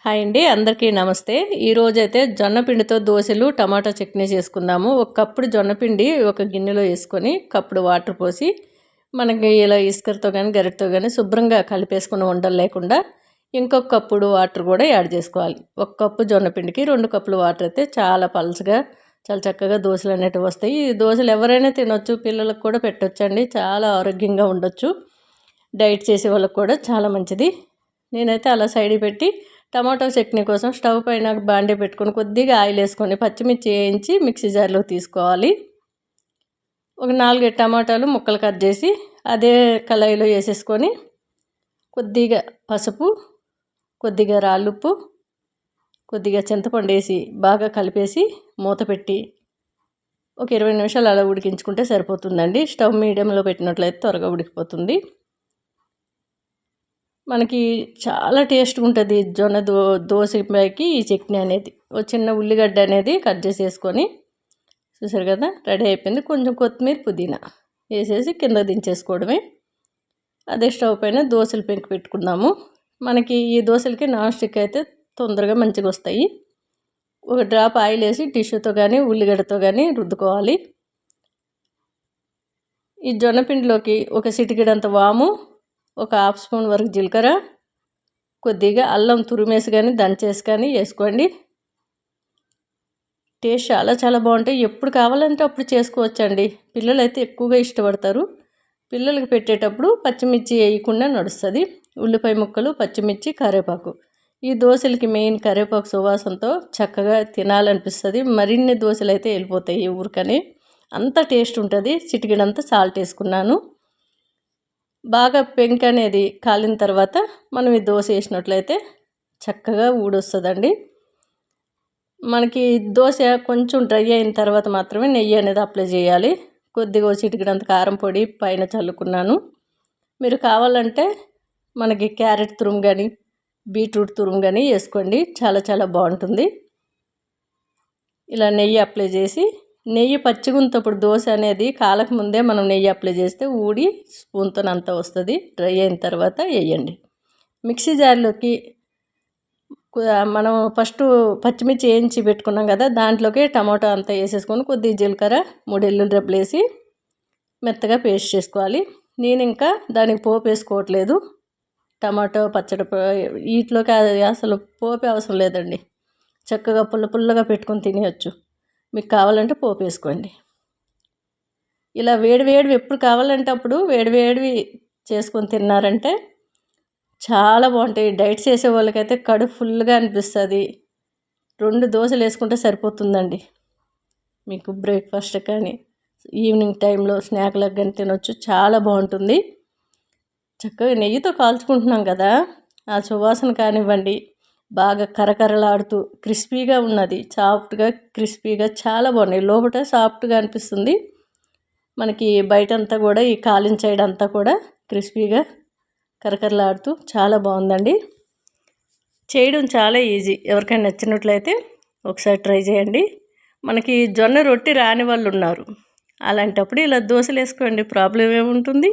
Hi అండి, అందరికీ నమస్తే. ఈరోజైతే జొన్న పిండితో దోశలు టమాటా చట్నీ చేసుకుందాము. ఒక కప్పుడు జొన్న పిండి ఒక గిన్నెలో వేసుకొని కప్పుడు వాటర్ పోసి మనకి ఇలా ఇసుకతో కానీ గరిటతో కానీ శుభ్రంగా కలిపేసుకుని ఉండలు లేకుండా ఇంకొక కప్పుడు వాటర్ కూడా యాడ్ చేసుకోవాలి. ఒక కప్పు జొన్న పిండికి 2 కప్పులు వాటర్ అయితే చాలా పలుచగా చాలా చక్కగా దోశలు అనేటివి వస్తాయి. ఈ దోశలు ఎవరైనా తినొచ్చు, పిల్లలకు కూడా పెట్టొచ్చండి. చాలా ఆరోగ్యంగా ఉండొచ్చు. డైట్ చేసే వాళ్ళకి కూడా చాలా మంచిది. నేనైతే అలా సైడ్ పెట్టి టమాటో చట్నీ కోసం స్టవ్ పైన బాండీ పెట్టుకొని కొద్దిగా ఆయిల్ వేసుకొని పచ్చిమిర్చి వేయించి మిక్సీ జార్లో తీసుకోవాలి. ఒక 4 టమాటాలు ముక్కలు కట్ చేసి అదే కళాయిలో వేసేసుకొని కొద్దిగా పసుపు, కొద్దిగా రాళ్ళుప్పు, కొద్దిగా చింతపండు వేసి బాగా కలిపేసి మూత పెట్టి ఒక 20 నిమిషాలు అలా ఉడికించుకుంటే సరిపోతుందండి. స్టవ్ మీడియంలో పెట్టినట్లయితే త్వరగా ఉడికిపోతుంది. మనకి చాలా టేస్ట్గా ఉంటుంది జొన్న దోశకి ఈ చట్నీ అనేది. ఒక చిన్న ఉల్లిగడ్డ అనేది కట్ చేసేసుకొని చూసారు కదా, రెడీ అయిపోయింది. కొంచెం కొత్తిమీర, పుదీనా వేసేసి కింద దించేసుకోవడమే. అదే స్టవ్ పైన దోశలు పెంకి పెట్టుకుందాము. మనకి ఈ దోశలకి నాన్ స్టిక్ అయితే తొందరగా మంచిగా వస్తాయి. ఒక డ్రాప్ ఆయిల్ వేసి టిష్యూతో కానీ ఉల్లిగడ్డతో కానీ రుద్దుకోవాలి. ఈ జొన్న పిండిలోకి ఒక చిటికెడంత వాము, ఒక హాఫ్ స్పూన్ వరకు జీలకర్ర, కొద్దిగా అల్లం తురిమేసి కానీ దంచేసి కానీ వేసుకోండి. టేస్ట్ చాలా బాగుంటాయి. ఎప్పుడు కావాలంటే అప్పుడు చేసుకోవచ్చండి. పిల్లలు అయితే ఎక్కువగా ఇష్టపడతారు. పిల్లలకి పెట్టేటప్పుడు పచ్చిమిర్చి వేయకుండా నడుస్తుంది. ఉల్లిపాయ ముక్కలు, పచ్చిమిర్చి, కరివేపాకు. ఈ దోశలకి మెయిన్ కరివేపాకు సువాసనతో చక్కగా తినాలనిపిస్తుంది. మరిన్ని దోశలు అయితే వెళ్ళిపోతాయి ఊరికనే, అంత టేస్ట్ ఉంటుంది. చిటికెడంతా సాల్ట్ వేసుకున్నాను. బాగా పెంక అనేది కాలిన తర్వాత మనం ఈ దోశ వేసినట్లయితే చక్కగా ఊడొస్తుందండి. మనకి దోశ కొంచెం డ్రై అయిన తర్వాత మాత్రమే నెయ్యి అనేది అప్లై చేయాలి. కొద్దిగా చిటికెడంత కారం పొడి పైన చల్లుకున్నాను. మీరు కావాలంటే మనకి క్యారెట్ తురుము కానీ బీట్రూట్ తురుము కానీ వేసుకోండి, చాలా బాగుంటుంది. ఇలా నెయ్యి అప్లై చేసి, నెయ్యి పచ్చిగుంతప్పుడు దోశ అనేది కాలక ముందే మనం నెయ్యి అప్లై చేస్తే ఊడి స్పూన్తో అంతా వస్తుంది. డ్రై అయిన తర్వాత వేయండి. మిక్సీ జార్లోకి మనం ఫస్ట్ పచ్చిమిర్చి వేయించి పెట్టుకున్నాం కదా, దాంట్లోకి టమాటో అంతా వేసేసుకొని కొద్దిగా జీలకర్ర, 3 ఎల్లుల్లి రెబ్బలు వేసి మెత్తగా పేస్ట్ చేసుకోవాలి. నేను ఇంకా దానికి పోపు వేసుకోవట్లేదు. టమాటో పచ్చడి వీటిలోకి అసలు పోపే అవసరం లేదండి. చక్కగా పుల్లగా పెట్టుకొని తినేయచ్చు. మీకు కావాలంటే పోపు వేసుకోండి. ఇలా వేడివి ఎప్పుడు కావాలంటే అప్పుడు వేడివి చేసుకొని తిన్నారంటే చాలా బాగుంటాయి. డైట్ చేసే వాళ్ళకైతే కడుపు ఫుల్గా అనిపిస్తుంది. 2 దోశలు వేసుకుంటే సరిపోతుందండి. మీకు బ్రేక్ఫాస్ట్ కానీ ఈవినింగ్ టైంలో స్నాక్లకు కానీ తినొచ్చు. చాలా బాగుంటుంది. చక్కగా నెయ్యితో కాల్చుకుంటున్నాం కదా, ఆ సువాసన కానివ్వండి, బాగా కరకరలాడుతూ క్రిస్పీగా ఉన్నది, సాఫ్ట్గా క్రిస్పీగా చాలా బాగున్నాయి. లోపల సాఫ్ట్గా అనిపిస్తుంది. మనకి బయటంతా కూడా ఈ కాలిన సైడ్ అంతా కూడా క్రిస్పీగా కరకరలాడుతూ చాలా బాగుందండి. చేయడం చాలా ఈజీ. ఎవరికైనా నచ్చినట్లయితే ఒకసారి ట్రై చేయండి. మనకి జొన్న రొట్టి రాని వాళ్ళు ఉన్నారు. అలాంటప్పుడు ఇలా దోశలు వేసుకోండి, ప్రాబ్లం ఏముంటుంది.